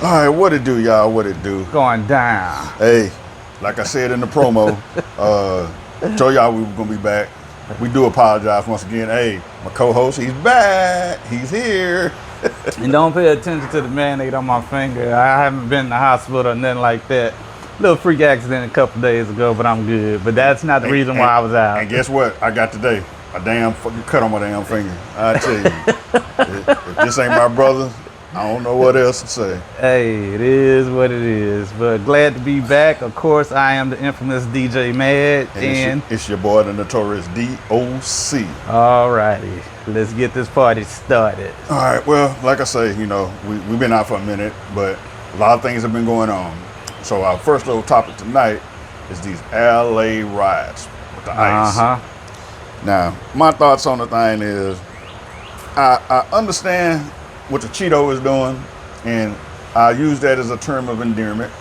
All right, what it do, y'all? What it do? Going down. Hey, like I said in the promo, told y'all we were gonna be back. We do apologize once again. Hey, my co-host, he's back. He's here. And don't pay attention to the Band-Aid on my finger. I haven't been in the hospital or nothing like that. Little freak accident a couple days ago, but I'm good. But that's not the reason why I was out. And guess what? I got today a damn fucking cut on my damn finger. I tell you, if this ain't my brother, I don't know what else to say. Hey, it is what it is. But glad to be back. Of course, I am the infamous DJ Mad. And it's your boy, the notorious DOC. Alrighty, let's get this party started. All right, well, like I say, you know, we've been out for a minute, but a lot of things have been going on. So our first little topic tonight is these LA riots with the ICE. Now, my thoughts on the thing is, I understand what the Cheeto is doing, and I use that as a term of endearment.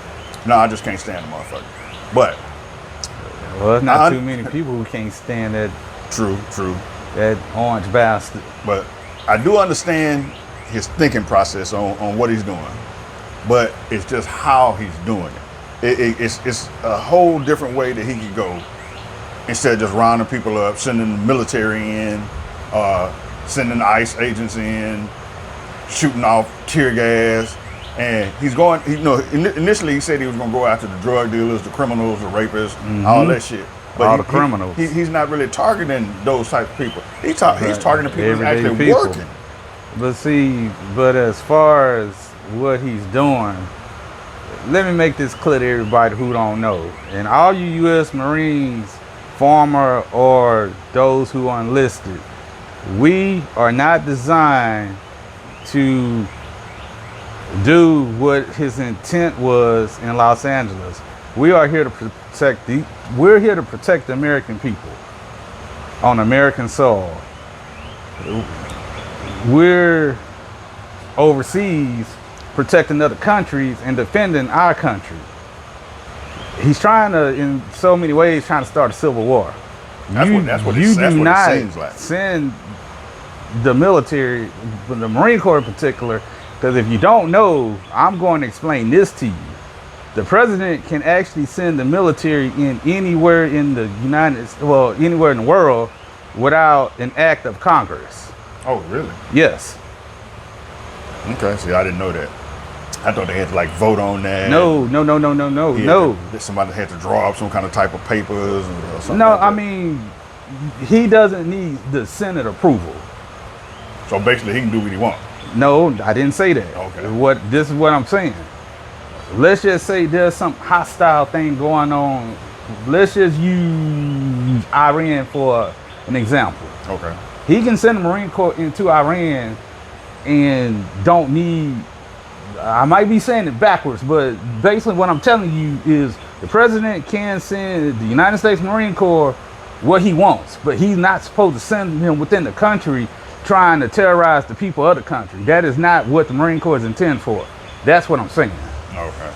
No, I just can't stand the motherfucker. But well, it's not too many people who can't stand that. True. That orange bastard. But I do understand his thinking process on what he's doing. But it's just how he's doing it. It's a whole different way that he could go instead of just rounding people up, sending the military in, sending ICE agents in, shooting off tear gas. And he's going, initially he said he was going to go after the drug dealers, the criminals, the rapists, all that shit. But all the criminals. He's not really targeting those type of people. He's targeting people who actually working. But as far as what he's doing, let me make this clear to everybody who don't know. And all you U.S. Marines, former or those who are enlisted, we are not designed to do what his intent was in Los Angeles. We are here to protect the American people on American soil. We're overseas protecting other countries and defending our country. He's trying to, in so many ways, trying to start a civil war. That's what it seems like. Send the military, the Marine Corps in particular, because if you don't know, I'm going to explain this to you. The president can actually send the military in anywhere in the anywhere in the world without an act of Congress. Oh, really? Yes. Okay, see, I didn't know that. I thought they had to like vote on that. No. Somebody had to draw up some kind of type of papers or something. No, like that. I mean, he doesn't need the Senate approval. So basically, he can do what he wants. No, I didn't say that. Okay. This is what I'm saying. Let's just say there's some hostile thing going on. Let's just use Iran for an example. Okay. He can send the Marine Corps into Iran and don't need, I might be saying it backwards, but basically what I'm telling you is the president can send the United States Marine Corps what he wants, but he's not supposed to send him within the country trying to terrorize the people of the country. That is not what the Marine Corps is intended for. That's what I'm saying. Okay.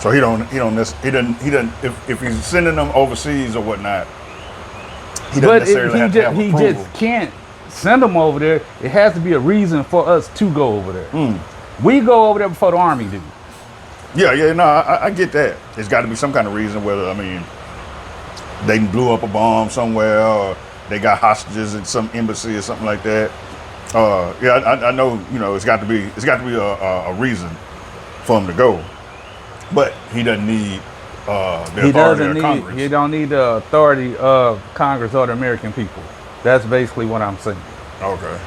So he doesn't if he's sending them overseas or whatnot, he doesn't necessarily have to have approval. He just can't send them over there. It has to be a reason for us to go over there. We go over there before the Army do. Yeah, no, I get that. There's got to be some kind of reason, whether, I mean, they blew up a bomb somewhere or they got hostages at some embassy or something like that. I know, it's got to be a reason for him to go, but he doesn't need the authority of Congress. He don't need the authority of Congress or the American people. That's basically what I'm saying. Okay.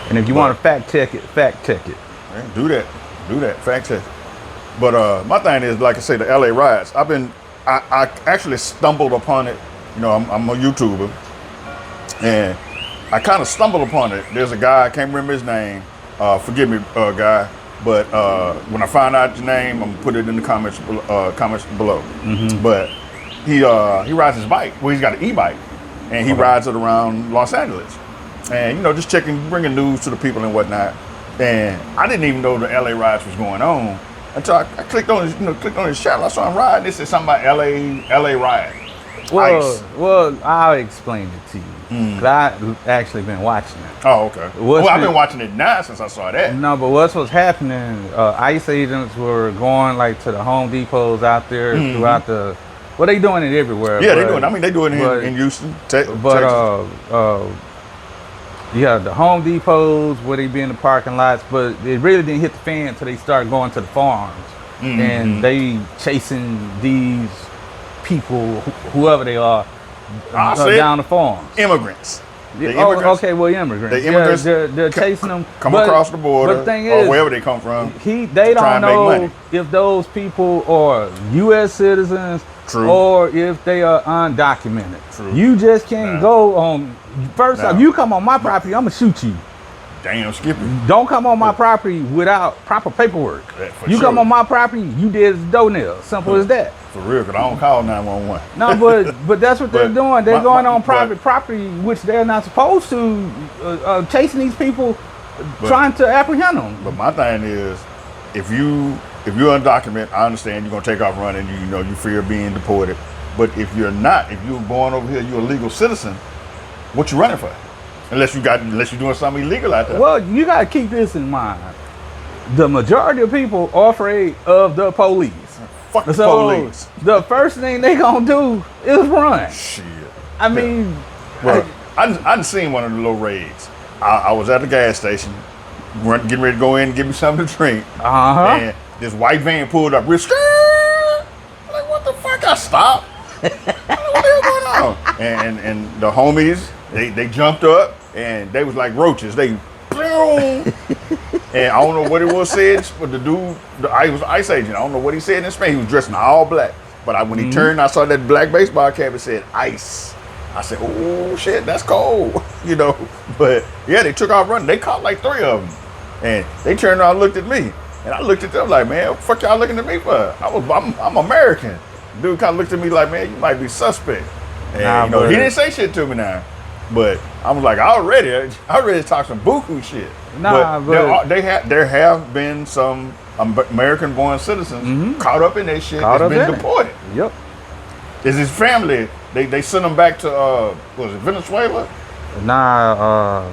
And if you want to fact check it. Man, do that, fact check. But my thing is, like I say, the LA riots. I actually stumbled upon it. I'm a YouTuber, and I kind of stumbled upon it. There's a guy, I can't remember his name. Forgive me, guy. But when I find out your name, I'm gonna put it in the comments below. But he rides his bike. Well, he's got an e-bike, and he rides it around Los Angeles, and just bringing news to the people and whatnot. And I didn't even know the LA riots was going on until I clicked on his channel. I saw him riding. It said something about LA riot. ICE. Well, I'll explain it to you. 'Cause I actually been watching it. Oh, okay. What's Well, I've been the- watching it now since I saw that. No, but what's happening? ICE agents were going like to the Home Depots out there throughout the. Well, they doing it everywhere. Yeah, but, they doing. I mean, they doing it but- in Houston, But Texas. yeah, the Home Depots where they be in the parking lots, but it really didn't hit the fan until they started going to the farms, and they chasing these people, whoever they are, I said down the farms. Immigrants. The Oh, immigrants okay, well, immigrants. The immigrants yeah, they're chasing them. come but- across the border But the thing or is, wherever they come from. they to try don't and make know money. if those people are U.S. citizens True. or if they are undocumented. True. You just can't Nah. go on. First Nah. off, you come on my property, I'm gonna shoot you. Damn, Skippy. Don't come on my property without proper paperwork. Yeah, for You sure. come on my property, you dead as a doornail. Simple as that. For real, because I don't call 911. No, but that's what they're But doing. They're going on but- private property, which they're not supposed to, chasing these people, But- trying to apprehend them. But my thing is, if you're undocumented, I understand you're gonna take off running. You fear being deported. But if you're not, if you're born over here, you're a legal citizen. What you running for? Unless you're doing something illegal out there. Well, you got to keep this in mind. The majority of people are afraid of the police. Fuck the So police. the first thing they gonna do is run. Shit. I mean, Well, I done seen one of the little raids. I was at the gas station, getting ready to go in and give me something to drink. uh-huh. And this white van pulled up real scared. Like, what the fuck? I stopped. What the hell going on? And the homies, they jumped up and they was like roaches. They boom. And I don't know what it was said, but the dude, I was an ICE agent. I don't know what he said in Spain. He was dressed in all black. But when he turned, I saw that black baseball cap. It said ICE. I said, oh shit, that's cold, But yeah, they took off running. They caught like 3 of them, and they turned around and looked at me, and I looked at them like, man, what the fuck y'all looking at me for? I'm American. Dude kind of looked at me like, man, you might be suspect. And Nah, but- he didn't say shit to me now, but I was like, I already talked some buku shit. Nah, but- there have been some American-born citizens caught up in that shit Caught that's up been in it. deported. Yep. Is his family? They sent him back to was it Venezuela? Nah,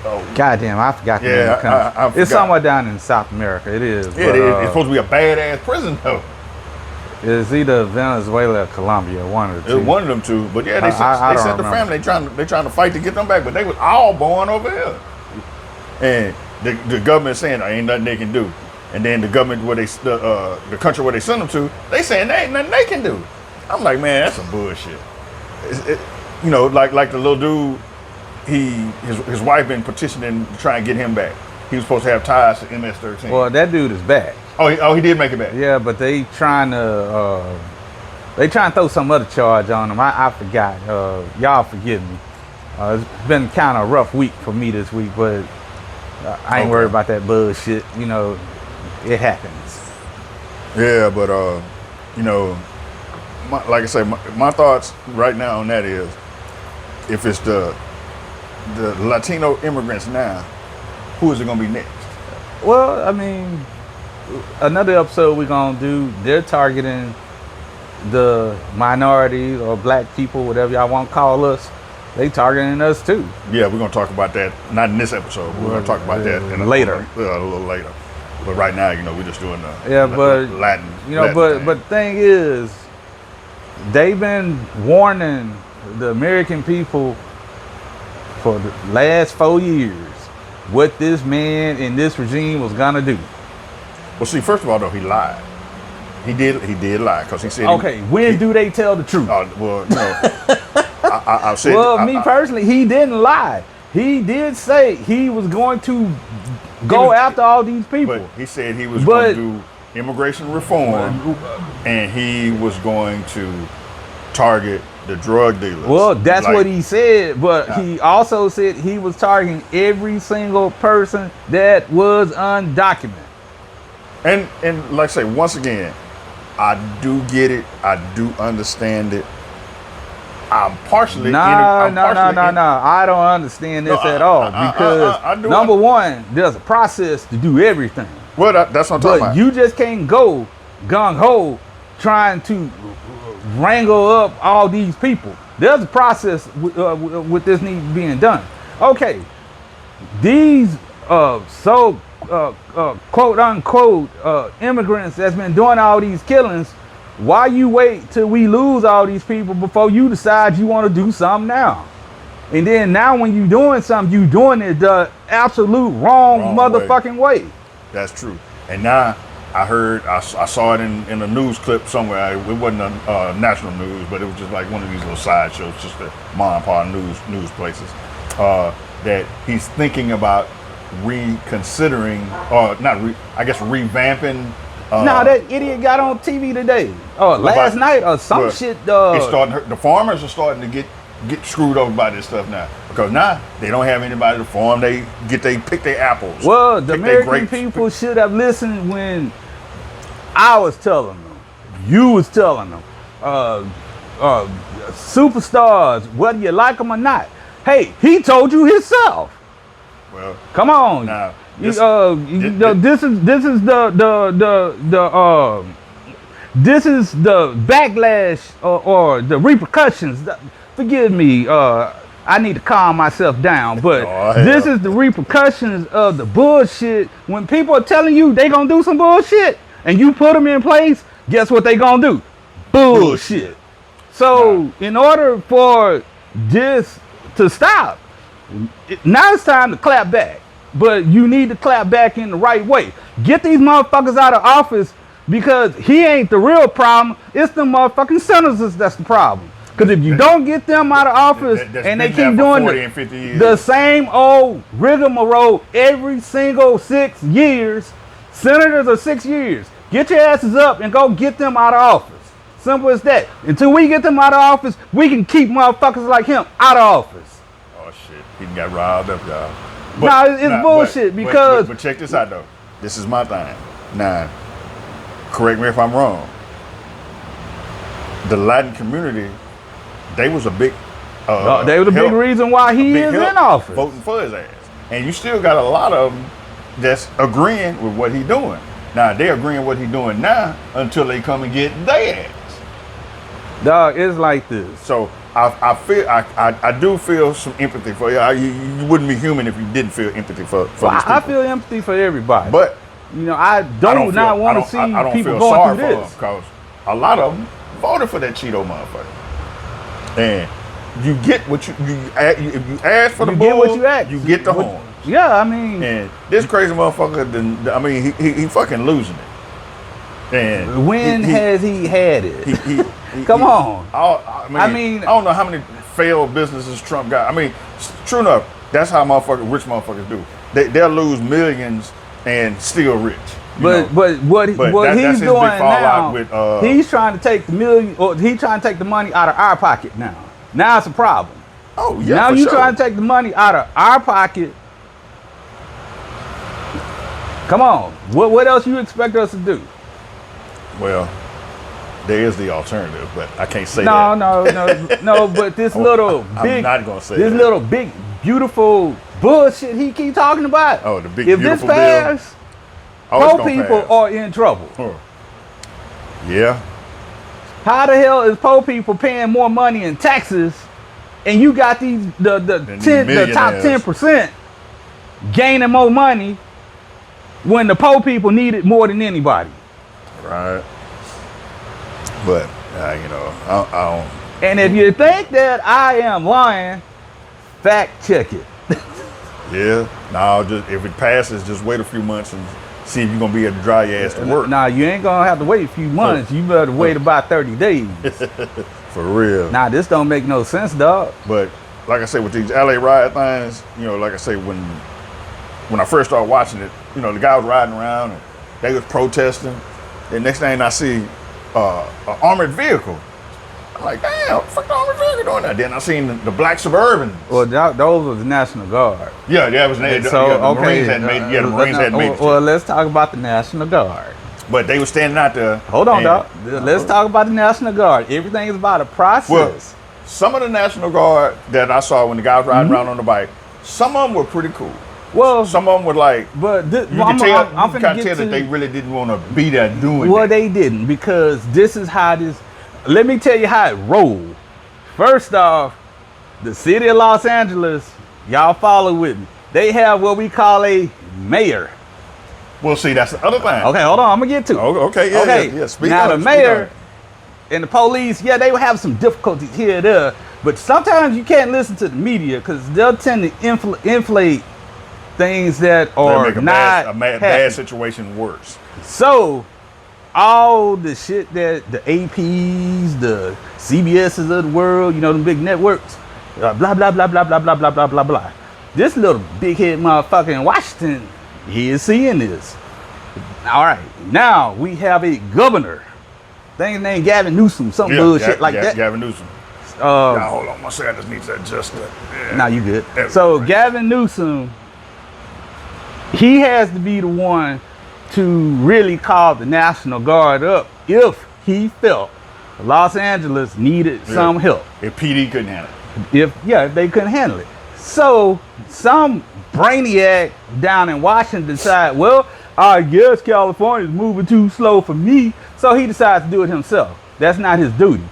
Oh, goddamn, I forgot the name of the country. I It's forgot. somewhere down in South America. It is. yeah, but, it's supposed to be a badass prison though. it's either Venezuela or Colombia, one of the It two. was one of them two, but yeah, they I don't sent the remember. family. They trying to fight to get them back, but they was all born over here, and the government saying there ain't nothing they can do, and then the government the country where they send them to, they saying there ain't nothing they can do. I'm like, man, that's some bullshit. Like the little dude, his wife been petitioning to try and get him back. He was supposed to have ties to MS-13. Well, that dude is back. He did make it back. Yeah, but they trying to throw some other charge on him. I forgot. Y'all forgive me. It's been kind of a rough week for me this week, but I ain't Okay. worried about that bullshit. It happens. Yeah, but like I say, my thoughts right now on that is, if it's the Latino immigrants now, who is it gonna be next? Well, I mean, another episode we're gonna do. They're targeting the minorities or black people, whatever y'all want to call us. They targeting us too. Yeah, we're gonna talk about that. Not in this episode. We're gonna talk about that in Later. a little later. But right now, we're just doing the Latin. but thing. the thing is, they've been warning the American people for the last 4 years what this man and this regime was gonna do. Well, see, first of all, though, he lied. He did lie because he said. Okay, when do they tell the truth? I've said. Well, me personally, he didn't lie. He did say he was going to go after all these people. But he said he was But- going to do immigration reform, and he was going to target the drug dealers. Well, that's Like, what he said, but he also said he was targeting every single person that was undocumented. And like I say, once again, I do get it. I do understand it. I'm partially. No. I don't understand this No, at all I because do number one, there's a process to do everything, Well, that's what I'm talking but about. you just can't go gung ho trying to wrangle up all these people. There's a process with this need being done. Okay, these quote unquote immigrants that's been doing all these killings, why you wait till we lose all these people before you decide you want to do something now? And then now when you doing something, you doing it the absolute wrong motherfucking way. That's true. And now I saw it in a news clip somewhere. It wasn't national news, but it was just like one of these little sideshows, just the mom and pop news places. That he's thinking about reconsidering, or revamping. No, that idiot got on TV today, last night or some shit. The farmers are starting to get screwed over by this stuff now, because now they don't have anybody to farm. They pick their apples. Well, the American people should have listened when I was telling them, you was telling them, superstars, whether you like them or not. Hey, he told you himself. Well, come on. Now, this is the backlash or the repercussions. Forgive me. I need to calm myself down, but this is the repercussions of the bullshit. When people are telling you they gonna do some bullshit and you put them in place, guess what they gonna do? Bullshit. So in order for this to stop, now it's time to clap back. But you need to clap back in the right way. Get these motherfuckers out of office, because he ain't the real problem. It's the motherfucking senators that's the problem. Because if you don't get them out of office and they keep doing the same old rigmarole every single 6 years, senators are 6 years. Get your asses up and go get them out of office. Simple as that. Until we get them out of office, we can keep motherfuckers like him out of office. Oh shit, he got riled up, y'all. It's bullshit because... But check this out though. This is my thing. Now, correct me if I'm wrong. The Latin community, they was a big... they were the big reason why he is in office. Voting for his ass. And you still got a lot of them that's agreeing with what he doing. Now, they agreeing with what he doing now until they come and get their ass. Dog, it's like this. So, I do feel some empathy for you. You wouldn't be human if you didn't feel empathy for these people. I feel empathy for everybody. But, I don't want to see people going through this. Because a lot of them voted for that Cheeto motherfucker. And you get what if you ask for the bull, get what you ask. You get the horns. Yeah, I mean, and this crazy motherfucker, he fucking losing it. And when has he had it? Come on. I mean, I don't know how many failed businesses Trump got. I mean, true enough, that's how rich motherfuckers do. They'll lose millions and still rich. But what he's doing now, he's trying to take the million, or he's trying to take the money out of our pocket now. Now it's a problem. Oh yeah. Now you trying to take the money out of our pocket. Come on. What else you expect us to do? Well, there is the alternative, but I can't say that. No. But this little big, I'm not gonna say this that. little big, beautiful bullshit he keep talking about. Oh, the big if beautiful this pass, poor people pass. are in trouble. Yeah. How the hell is poor people paying more money in taxes, and you got the top 10% gaining more money when the poor people need it more than anybody? Right. But I don't. And if you think that I am lying, fact check it. Yeah. No, just if it passes, just wait a few months and see if you're gonna be able to dry your ass to work. Nah, you ain't gonna have to wait a few months. You better wait about 30 days. For real. Nah, this don't make no sense, dog. But like I say, with these LA riot things, like I say, when I first started watching it, the guy was riding around and they was protesting. And next thing I see, an armored vehicle. I'm like, damn, what the fuck the armored vehicle doing that? Then I seen the black Suburbans. Well, those were the National Guard. Yeah, that was the Marines had made. Yeah, the Marines had made. Well, let's talk about the National Guard. But they were standing out there. Hold on, dog. Let's talk about the National Guard. Everything is about a process. Well, some of the National Guard that I saw when the guy was riding around on the bike, some of them were pretty cool. Well, some of them were like, but you can tell that they really didn't want to be there doing. Well, they didn't, because this is how this. let me tell you how it rolled. First off, the city of Los Angeles, y'all follow with me. They have what we call a mayor. Well, see, that's the other thing. Okay, hold on. I'm gonna get to it. Oh, okay, yeah, Okay. yeah. Speak now up, the speak mayor up. and the police, yeah, they will have some difficulties here and there, but sometimes you can't listen to the media because they'll tend to inflate things that They'll are make a not bad happening. situation worse. So all the shit that the APs, the CBSs of the world, you know, the big networks, blah blah blah blah blah blah blah blah blah blah blah. This little big head motherfucker in Washington, he is seeing this. All right, now we have a governor. Thing named Gavin Newsom, some bullshit like that. Gavin Newsom. Uh, Now, hold on one second. I just need to adjust that. Yeah. Now you good. There we So go. Gavin Newsom, he has to be the one to really call the National Guard up if he felt Los Angeles needed some help. If PD couldn't handle it. If they couldn't handle it. So some brainiac down in Washington decided, well, I guess California's moving too slow for me. So he decides to do it himself. That's not his duty.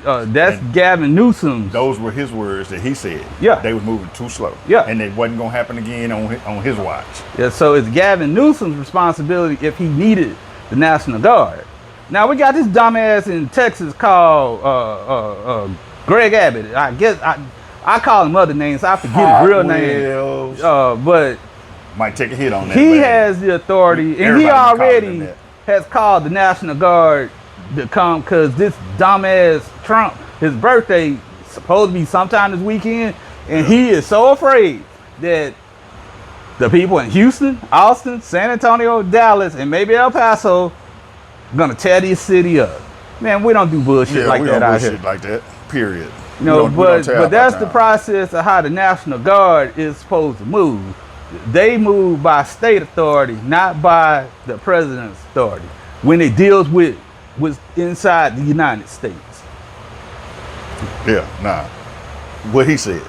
That's And Gavin Newsom's. Those were his words that he said. Yeah. They was moving too slow. Yeah. And it wasn't going to happen again on his watch. Yeah, so it's Gavin Newsom's responsibility if he needed the National Guard. Now we got this dumbass in Texas called Greg Abbott. I guess I call him other names. I forget his real name. But Might take a hit on that. he man. has the authority, and he Everybody been calling already him that. has called the National Guard to come because this dumbass Trump, his birthday supposed to be sometime this weekend, and he is so afraid that the people in Houston, Austin, San Antonio, Dallas, and maybe El Paso gonna tear this city up. Man, we don't do bullshit like we that don't out bullshit here. like that. Period. You know, We don't tear but up that's our the town. process of how the National Guard is supposed to move. They move by state authority, not by the president's authority. When it deals with inside the United States. Yeah, nah. What he said.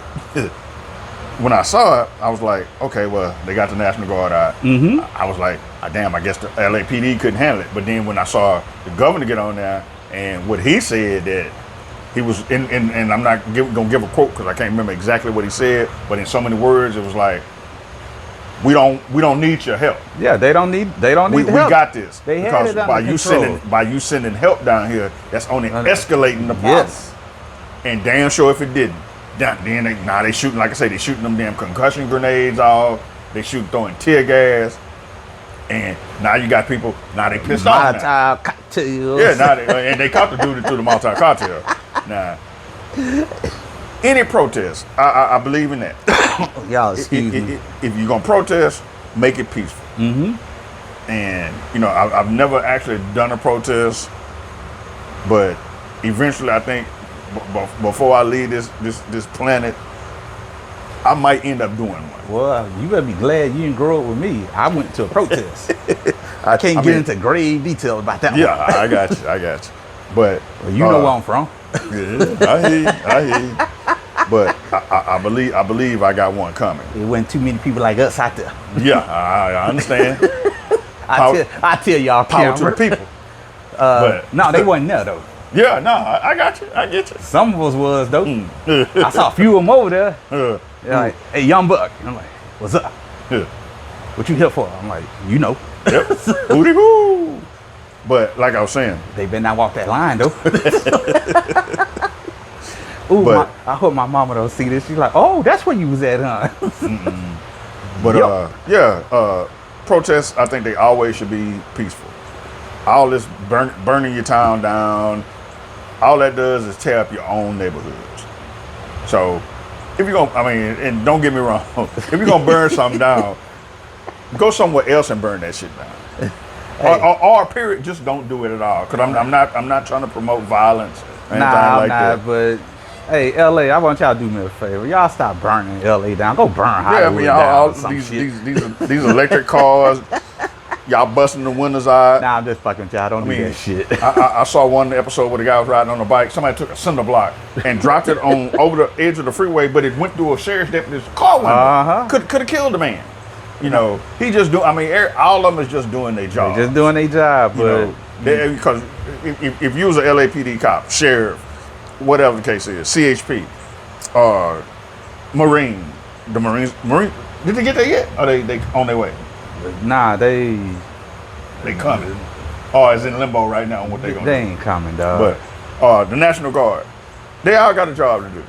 When I saw it, I was like, okay, well, they got the National Guard out. Mm-hmm. I was like, damn, I guess the LAPD couldn't handle it. But then when I saw the governor get on there and what he said that he was and I'm not gonna give a quote because I can't remember exactly what he said, but in so many words, it was like, we don't need your help. Yeah, they don't need We help. got this. They had because it under control. by you sending help down here, that's only escalating the problem. Yes. And damn sure if it didn't. Then they shooting, like I say, they shooting them damn concussion grenades off. They throwing tear gas. And now you got people, now they pissed off now. Molotov cocktails. Yeah, now they caught the dude through the Molotov cocktail. Now, any protest, I believe in that. Y'all, excuse me. If you're going to protest, make it peaceful. Mm-hmm. And, you know, I've never actually done a protest, but eventually I think before I leave this planet, I might end up doing one. Well, you better be glad you didn't grow up with me. I went to a protest. I can't get into grave detail about that Yeah, one. I got you. But Well, you know where I'm from. yeah, I hear you. But I believe I got one coming. There wasn't too many people like us out there. Yeah, I understand. I tell y'all, Power to the camera. people. But No, they wasn't there though. yeah, no, I got you. I get you. Some of us was though. I saw a few of them over there. They're like, hey, young buck. And I'm like, what's up? Yeah. What you here for? I'm like, you know. Yep. Hooty hoo. But like I was saying, They better not walk that line though. Ooh, But- I hope my mama don't see this. She's like, oh, that's where you was at, huh? but Yup. protests, I think they always should be peaceful. All this burning your town down, all that does is tear up your own neighborhoods. So if you're gonna, and don't get me wrong, if you're gonna burn something down, go somewhere else and burn that shit down. Or period, just don't do it at all. Cause I'm not trying to promote violence or anything Nah, like I'm not, that. but hey, LA, I want y'all to do me a favor. Y'all stop burning LA down. Go burn Yeah, Hollywood down all or some these shit. these electric cars, y'all busting the windows out. Nah, I'm just fucking with y'all. Don't do that shit. I saw one episode where the guy was riding on a bike. Somebody took a cinder block and dropped it on over the edge of the freeway, but it went through a sheriff's deputy's car window. Uh-huh. Could have killed the man. You know, he just do. All of them is just doing their job. Just doing their job, You but know, Because if you was an LAPD cop, sheriff, whatever the case is, CHP, Marine, the Marine, did they get there yet? Or they on their way? Nah, they coming. Or it's in limbo right now on what they gonna they do. ain't coming, dog. But the National Guard, they all got a job to do.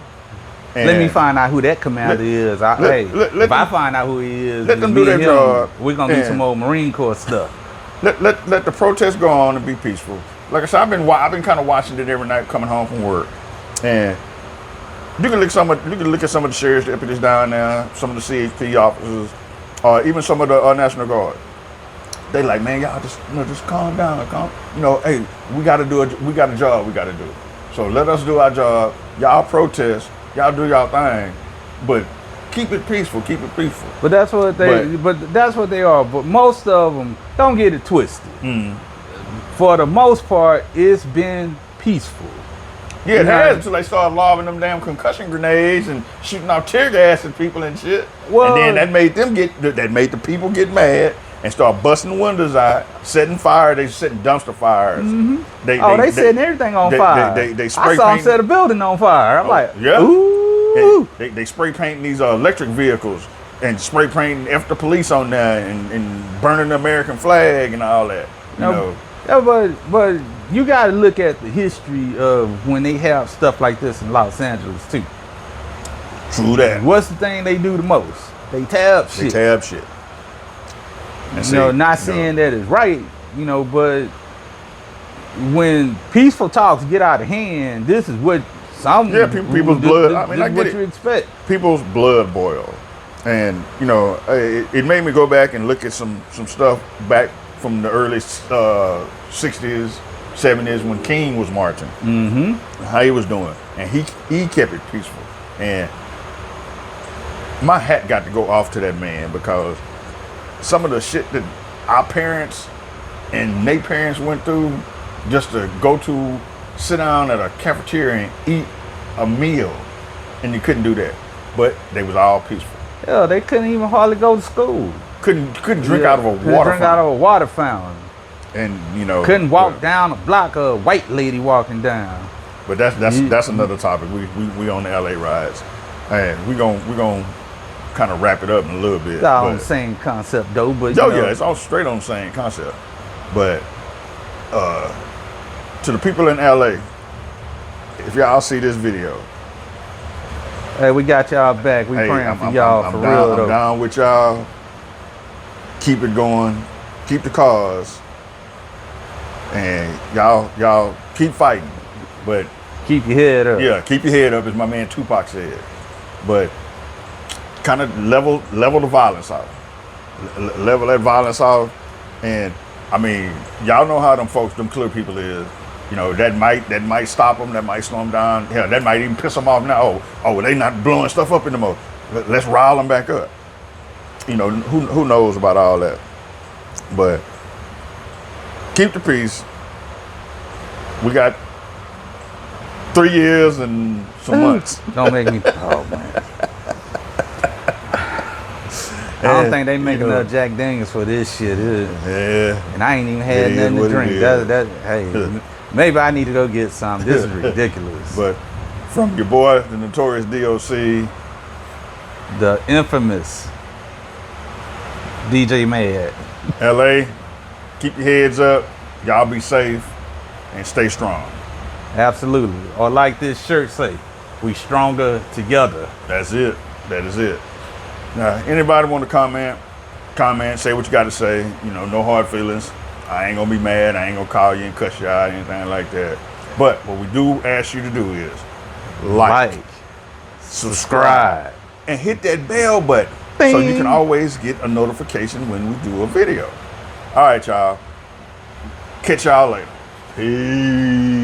And let me find out who that commander is. If I find out who he is, let them me do their and him, job. we're gonna do And some more Marine Corps stuff. let the protest go on and be peaceful. Like I said, I've been kind of watching it every night coming home from work, and you can look at some of the sheriff's deputies down there, some of the CHP officers, even some of the National Guard. They like, man, y'all just calm down, hey, we got a job we got to do. So let us do our job. Y'all protest, y'all do y'all thing, but keep it peaceful. But that's what they are. But most of them, don't get it twisted. For the most part, it's been peaceful. Yeah, it has until they started lobbing them damn concussion grenades and shooting off tear gas at people and shit. Well, and then that made the people get mad and start busting windows out, setting fire. They setting dumpster fires. They setting everything on fire. They spray I saw them painting- set a building on fire. I'm like, yeah. ooh. They spray painting these electric vehicles and spray painting F the police on there and burning the American flag and all that. You know. Yeah, but you got to look at the history of when they have stuff like this in Los Angeles too. True that. What's the thing they do the most? They tab shit. And not saying that it's right, but when peaceful talks get out of hand, this is what people's blood. I mean, I get what it. you expect. People's blood boil, and it made me go back and look at some stuff back from the early 60s, 70s when King was marching. How he was doing, and he kept it peaceful. And my hat got to go off to that man, because some of the shit that our parents and their parents went through just to go to sit down at a cafeteria and eat a meal, and you couldn't do that. But they was all peaceful. Yeah, they couldn't even hardly go to school. Couldn't drink out of a water fountain. And couldn't walk down a block, a white lady walking down. But that's another topic. We on the LA riots, and we gon' kind of wrap it up in a little bit. It's all on the same concept though. But yeah, it's all straight on the same concept. But to the people in LA, if y'all see this video, hey, we got y'all back. We praying for y'all for real though. I'm down with y'all. Keep it going. Keep the cause. And y'all keep fighting. But keep your head up. Yeah, keep your head up, as my man Tupac said. But kind of level the violence off. Level that violence off. And I mean, y'all know how them folks, them clear people is. That might stop them, that might slow them down. Hell, that might even piss them off now. Oh, they not blowing stuff up anymore. Let's rile them back up. Who knows about all that. But keep the peace. We got 3 years and some months. Don't make me. Oh man. I don't think they make enough Jack Daniels for this shit. Yeah. And I ain't even had nothing to drink. Hey, maybe I need to go get some. This is ridiculous. But from your boy, the notorious DOC, the infamous DJ Mad. LA, keep your heads up. Y'all be safe and stay strong. Absolutely. Or like this shirt say, we stronger together. That's it. That is it. Now, anybody want to comment, say what you got to say. No hard feelings. I ain't going to be mad. I ain't going to call you and cuss you out, anything like that. But what we do ask you to do is like, subscribe, and hit that bell button. Bing. So you can always get a notification when we do a video. All right, y'all. Catch y'all later. Peace.